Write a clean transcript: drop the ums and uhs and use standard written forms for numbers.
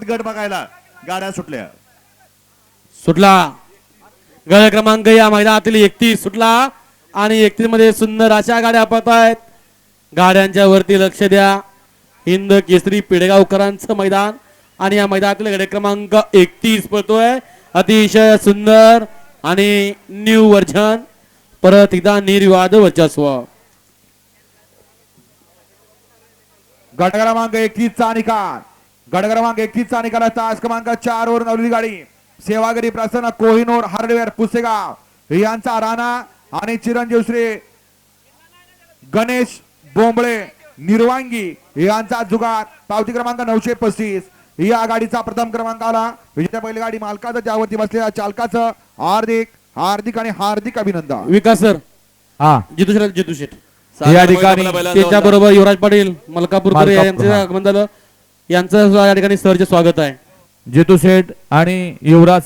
गट बघायला गाड्या सुटल्या. सुटला गट क्रमांक या मैदानातील 31 सुटला आणि 31 मध्ये सुंदर अशा गाड्या पळत आहेत. गाड्यांच्या वरती लक्ष द्या. हिंद केसरी पेडगावकरांचं मैदान आणि या मैदानातील गट क्रमांक 31 पळतोय. अतिशय सुंदर आणि न्यू वर्जन. परत एकदा निर्विवाद वर्चस्व. गट क्रमांक 21 चा निकाल. गट क्रमांक 21 चा निकाल. तास क्रमांक 4 वरून आलेली गाडी सेवागिरी प्रसन्न कोहिनूर हार्डवेअर पुसेगाव यांचा राणा आणि चिरंजीव श्री गणेश बोंबळे निर्वांगी यांचा जुगार. पावती क्रमांक 935. या गाडीचा प्रथम क्रमांक आला. विजेत्या बैलगाडी मालकाचं त्यावरती बसलेल्या चालकाचं हार्दिक हार्दिक आणि हार्दिक अभिनंदन. विकास सर हा जितू शेठ या ठिकाणी त्याच्या बरोबर युवराज पाटील मलकापूरकर यांचे आगमन झालं. यांचं या ठिकाणी सरचे स्वागत आहे. जितू शेठ आणि युवराज शेठ